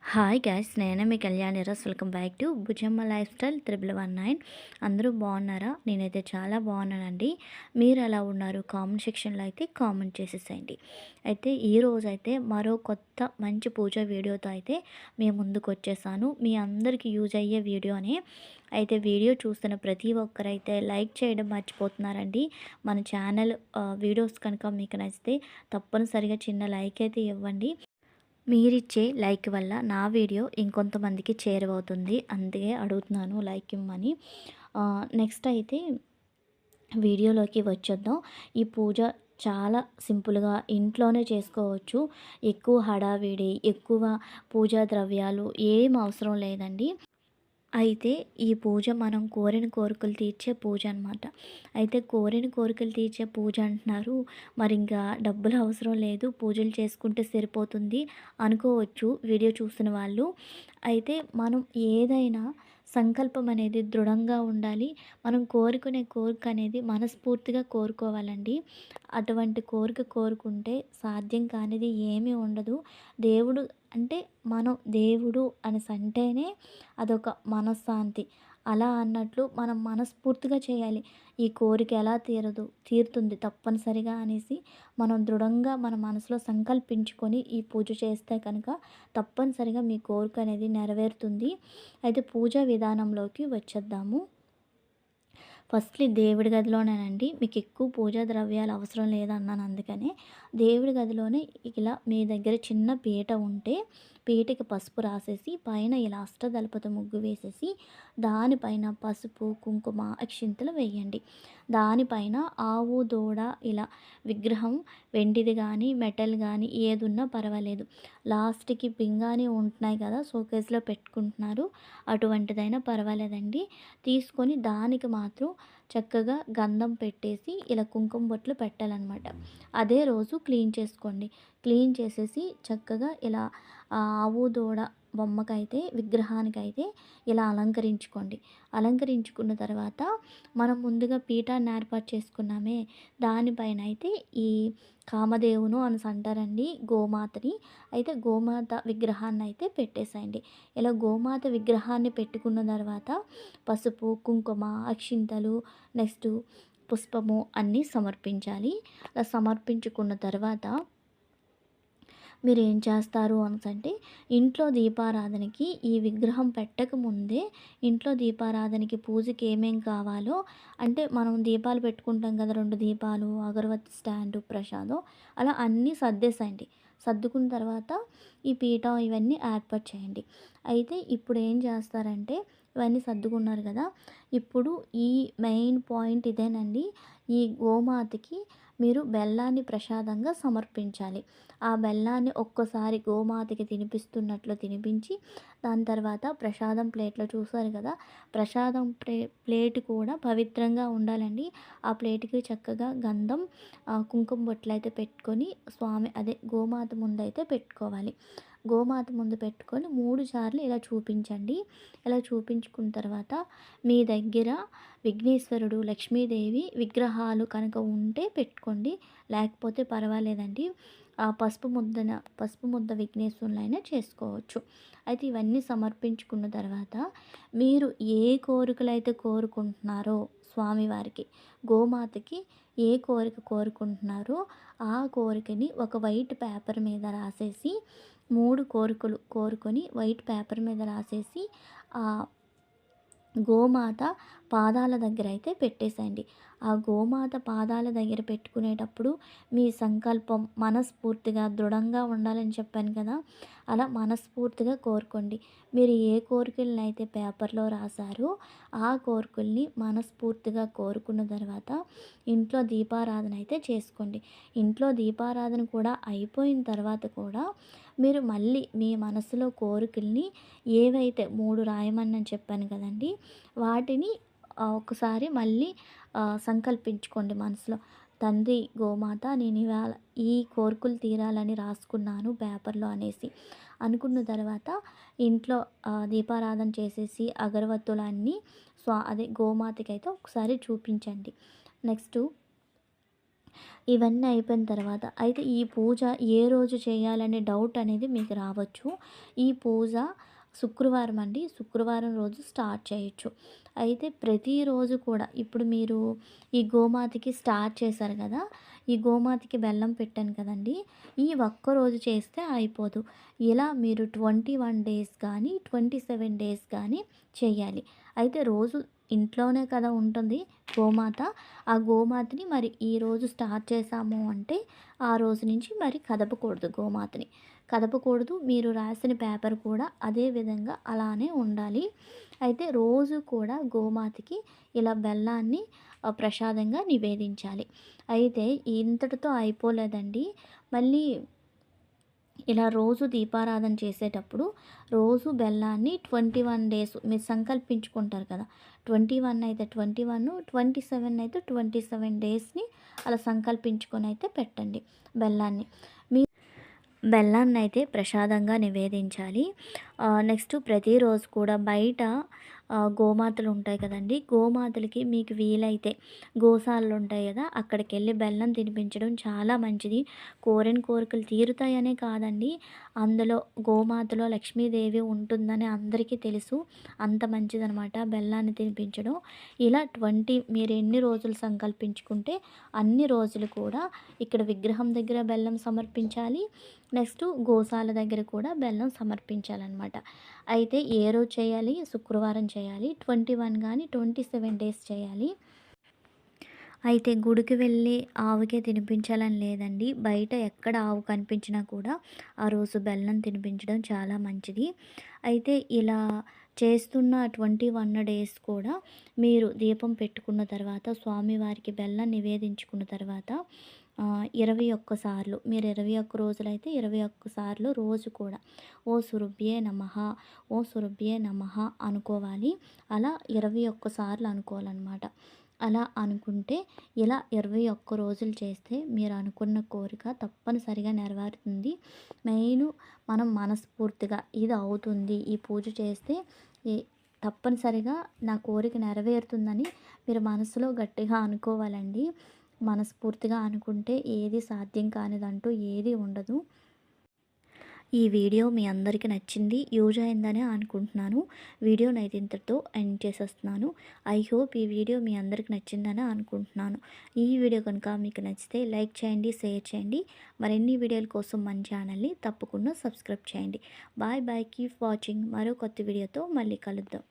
Hi guys, నేనే మీ కళ్యాణి రస్. Welcome back to Bhujamma lifestyle 1119. అందరూ బాగున్నారా? నేనైతే చాలా బాగున్నానండి. మీరు ఎలా ఉన్నారు? కామెంట్ సెక్షన్లో అయితే కామెంట్ చేసేసేయండి. అయితే ఈరోజు అయితే మరో కొత్త మంచి పూజ వీడియోతో అయితే మేము ముందుకు వచ్చేసాను. మీ అందరికీ యూజ్ అయ్యే వీడియోనే. అయితే వీడియో చూస్తున్న ప్రతి ఒక్కరైతే లైక్ చేయడం మర్చిపోతున్నారండి. మన ఛానల్ వీడియోస్ కనుక మీకు నచ్చితే తప్పనిసరిగా చిన్న లైక్ అయితే ఇవ్వండి. మీరిచ్చే లైక్ వల్ల నా వీడియో ఇంకొంతమందికి చేరువవుతుంది. అందుకే అడుగుతున్నాను లైక్ ఇమ్మని. నెక్స్ట్ అయితే వీడియోలోకి వచ్చేద్దాం. ఈ పూజ చాలా సింపుల్గా ఇంట్లోనే చేసుకోవచ్చు. ఎక్కువ హడావిడి, ఎక్కువ పూజా ద్రవ్యాలు ఏం అవసరం లేదండి. అయితే ఈ పూజ మనం కోరిన కోరికలు తీర్చే పూజ అనమాట. అయితే కోరిన కోరికలు తీర్చే పూజ అంటున్నారు, మరి ఇంకా డబ్బులు అవసరం లేదు, పూజలు చేసుకుంటే సరిపోతుంది అనుకోవచ్చు వీడియో చూసిన వాళ్ళు. అయితే మనం ఏదైనా సంకల్పం అనేది దృఢంగా ఉండాలి. మనం కోరుకునే కోరిక అనేది మనస్ఫూర్తిగా కోరుకోవాలండి. అటువంటి కోరిక కోరుకుంటే సాధ్యం కానిది ఏమీ ఉండదు. దేవుడు అంటే మనం దేవుడు అనేసి అంటేనే అదొక మనశ్శాంతి. అలా అన్నట్లు మనం మనస్ఫూర్తిగా చేయాలి. ఈ కోరిక ఎలా తీరుతుంది తప్పనిసరిగా అనేసి మనం దృఢంగా మన మనసులో సంకల్పించుకొని ఈ పూజ చేస్తే కనుక తప్పనిసరిగా మీ కోరిక అనేది నెరవేరుతుంది. అయితే పూజా విధానంలోకి వచ్చేద్దాము. ఫస్ట్‌లీ దేవుడి గదిలోనేనండి. మీకు ఎక్కువ పూజా ద్రవ్యాలు అవసరం లేదన్నాను అందుకనే. దేవుడి గదిలోనే ఇలా మీ దగ్గర చిన్న పీట ఉంటే పీటకి పసుపు రాసేసి పైన ఇలా అష్టదళపతి ముగ్గు వేసేసి దానిపైన పసుపు, కుంకుమ, అక్షింతలు వేయండి. దానిపైన ఆవు, దూడ ఇలా విగ్రహం వెండిది కానీ, మెటల్ కానీ ఏదున్నా పర్వాలేదు. లాస్ట్‌కి పింగాణీ ఉంటున్నాయి కదా! షోకేస్‌లో పెట్టుకుంటున్నారు. అటువంటిదైనా పర్వాలేదండి. తీసుకొని దానికి మాత్రం చక్కగా గంధం పెట్టేసి ఇలా కుంకుమ బొట్లు పెట్టాలన్నమాట. అదే రోజు క్లీన్ చేసుకోండి. క్లీన్ చేసేసి చక్కగా ఇలా ఆవు, దూడ బొమ్మకైతే విగ్రహానికైతే ఇలా అలంకరించుకోండి. అలంకరించుకున్న తర్వాత మనం ముందుగా పీఠాన్ని ఏర్పాటు చేసుకున్నామే, దానిపైన అయితే ఈ కామధేవును అనేసి అంటారండి గోమాతని. అయితే గోమాత విగ్రహాన్ని అయితే పెట్టేసేయండి. ఇలా గోమాత విగ్రహాన్ని పెట్టుకున్న తర్వాత పసుపు, కుంకుమ, అక్షింతలు, నెక్స్ట్ పుష్పము అన్నీ సమర్పించాలి. అలా సమర్పించుకున్న తర్వాత మీరు ఏం చేస్తారు అనేసంటే ఇంట్లో దీపారాధనకి ఈ విగ్రహం పెట్టకముందే ఇంట్లో దీపారాధనకి పూజకి ఏమేం కావాలో అంటే మనం దీపాలు పెట్టుకుంటాం కదా, 2 దీపాలు, అగరబత్తి స్టాండు, ప్రసాదం అలా అన్నీ సర్దేసేయండి. సర్దుకున్న తర్వాత ఈ పీఠం ఇవన్నీ ఏర్పాటు చేయండి. అయితే ఇప్పుడు ఏం చేస్తారంటే ఇవన్నీ సర్దుకున్నారు కదా, ఇప్పుడు ఈ మెయిన్ పాయింట్ ఇదేనండి. ఈ గోమాతకి మీరు బెల్లాన్ని ప్రసాదంగా సమర్పించాలి. ఆ బెల్లాన్ని ఒక్కసారి గోమాతకి తినిపిస్తున్నట్లు తినిపించి దాని తర్వాత ప్రసాదం ప్లేట్లో చూసారు కదా, ప్రసాదం ప్లేట్ కూడా పవిత్రంగా ఉండాలండి. ఆ ప్లేట్కి చక్కగా గంధం, కుంకుమ బొట్లు అయితే పెట్టుకొని స్వామి అదే గోమాత ముందు అయితే పెట్టుకోవాలి. గోమాత ముందు పెట్టుకొని 3 సార్లు ఇలా చూపించండి. ఇలా చూపించుకున్న తర్వాత మీ దగ్గర విఘ్నేశ్వరుడు, లక్ష్మీదేవి విగ్రహాలు కనుక ఉంటే పెట్టుకోండి, లేకపోతే పర్వాలేదండి. ఆ పసుపు ముద్ద విఘ్నేశ్వరులైనా చేసుకోవచ్చు. అయితే ఇవన్నీ సమర్పించుకున్న తర్వాత మీరు ఏ కోరికలైతే కోరుకుంటున్నారో స్వామివారికి, గోమాతకి ఏ కోరిక కోరుకుంటున్నారో ఆ కోరికని ఒక వైట్ పేపర్ మీద రాసేసి 3 కోరికలు కోరుకొని వైట్ పేపర్ మీద రాసేసి గోమాత పాదాల దగ్గర అయితే పెట్టేసేయండి. ఆ గోమాత పాదాల దగ్గర పెట్టుకునేటప్పుడు మీ సంకల్పం మనస్ఫూర్తిగా దృఢంగా ఉండాలని చెప్పాను కదా, అలా మనస్ఫూర్తిగా కోరుకోండి. మీరు ఏ కోరికలను అయితే పేపర్లో రాశారో ఆ కోరికల్ని మనస్ఫూర్తిగా కోరుకున్న తర్వాత ఇంట్లో దీపారాధన అయితే చేసుకోండి. ఇంట్లో దీపారాధన కూడా అయిపోయిన తర్వాత కూడా మీరు మళ్ళీ మీ మనసులో కోరికల్ని ఏవైతే 3 రాయమని చెప్పాను కదండి, వాటిని ఒకసారి మళ్ళీ సంకల్పించుకోండి మనసులో. తండ్రి గోమాత, నేను ఇవాళ ఈ కోరికలు తీరాలని రాసుకున్నాను పేపర్లో అనేసి అనుకున్న తర్వాత ఇంట్లో దీపారాధన చేసేసి అగరవత్తులన్నీ అదే గోమాతకి అయితే ఒకసారి చూపించండి. నెక్స్ట్ ఇవన్నీ అయిపోయిన తర్వాత అయితే ఈ పూజ ఏ రోజు చేయాలనే డౌట్ అనేది మీకు రావచ్చు. ఈ పూజ శుక్రవారం అండి. శుక్రవారం రోజు స్టార్ట్ చేయొచ్చు. అయితే ప్రతిరోజు కూడా ఇప్పుడు మీరు ఈ గోమాతకి స్టార్ట్ చేశారు కదా! ఈ గోమాతకి బెల్లం పెట్టాను కదండీ! ఈ ఒక్కరోజు చేస్తే అయిపోదు. ఇలా మీరు 21 డేస్ కానీ, 27 డేస్ కానీ చేయాలి. అయితే రోజు ఇంట్లోనే కదా ఉంటుంది గోమాత. ఆ గోమాతని మరి ఈరోజు స్టార్ట్ చేశాము అంటే ఆ రోజు నుంచి మరి కదపకూడదు గోమాతని. కదపకూడదు. మీరు రాసిన పేపర్ కూడా అదే విధంగా అలానే ఉండాలి. అయితే రోజు కూడా గోమాతకి ఇలా బెల్లాన్ని ప్రసాదంగా నివేదించాలి. అయితే ఇంతటితో అయిపోలేదండి. మళ్ళీ ఇలా రోజు దీపారాధన చేసేటప్పుడు రోజు బెల్లాన్ని 21 డేస్ మీరు సంకల్పించుకుంటారు కదా! 21 అయితే 21, 27 అయితే 27 డేస్‌ని అలా సంకల్పించుకొని అయితే పెట్టండి బెల్లాన్ని. బెల్లాన్నయితే ప్రసాదంగా నివేదించాలి. నెక్స్ట్ ప్రతిరోజు కూడా బయట గోమాతలు ఉంటాయి కదండీ! గోమాతలకి మీకు వీలైతే గోశాలలు ఉంటాయి కదా! అక్కడికెళ్ళి బెల్లం తినిపించడం చాలా మంచిది. కోరిన కోరికలు తీరుతాయనే కాదండి, అందులో గోమాతలో లక్ష్మీదేవి ఉంటుందని అందరికీ తెలుసు. అంత మంచిదనమాట బెల్లాన్ని తినిపించడం. ఇలా మీరు ఎన్ని రోజులు సంకల్పించుకుంటే అన్ని రోజులు కూడా ఇక్కడ విగ్రహం దగ్గర బెల్లం సమర్పించాలి. నెక్స్ట్ గోశాల దగ్గర కూడా బెల్లం సమర్పించాలన్నమాట. అయితే ఏ రోజు చేయాలి? శుక్రవారం చేయాలి. 21 గానీ 27 డేస్ చేయాలి. అయితే గుడికి వెళ్ళి ఆవుకే తినిపించాలని లేదండి. బయట ఎక్కడ ఆవు కనిపించినా కూడా ఆ రోజు బెల్లం తినిపించడం చాలా మంచిది. అయితే ఇలా చేస్తున్న 21 డేస్ కూడా మీరు దీపం పెట్టుకున్న తర్వాత స్వామివారికి బెల్లం నివేదించుకున్న తర్వాత 21 సార్లు మీరు 21 రోజులైతే 21 సార్లు రోజు కూడా ఓ సురభ్యే నమః, ఓ సురభ్యే నమః అనుకోవాలి. అలా 21 సార్లు అనుకోవాలన్నమాట. అలా అనుకుంటే ఇలా 21 రోజులు చేస్తే మీరు అనుకున్న కోరిక తప్పనిసరిగా నెరవేరుతుంది. మెయిను మనం మనస్ఫూర్తిగా ఇది అవుతుంది, ఈ పూజ చేస్తే ఈ తప్పనిసరిగా నా కోరిక నెరవేరుతుందని మీరు మనసులో గట్టిగా అనుకోవాలండి. మనస్ఫూర్తిగా అనుకుంటే ఏది సాధ్యం కానిదంటూ ఏది ఉండదు. ఈ వీడియో మీ అందరికీ నచ్చింది, యూజ్ అయిందని అనుకుంటున్నాను. వీడియోనైతే ఇంతటితో ఎండ్ చేసేస్తున్నాను. ఐ హోప్ ఈ వీడియో మీ అందరికి నచ్చిందని అనుకుంటున్నాను. ఈ వీడియో కనుక మీకు నచ్చితే లైక్ చేయండి, షేర్ చేయండి. మరిన్ని వీడియోల కోసం మన ఛానల్ని తప్పకుండా సబ్స్క్రైబ్ చేయండి. Bye bye, keep watching. మరో కొత్త వీడియోతో మళ్ళీ కలుద్దాం.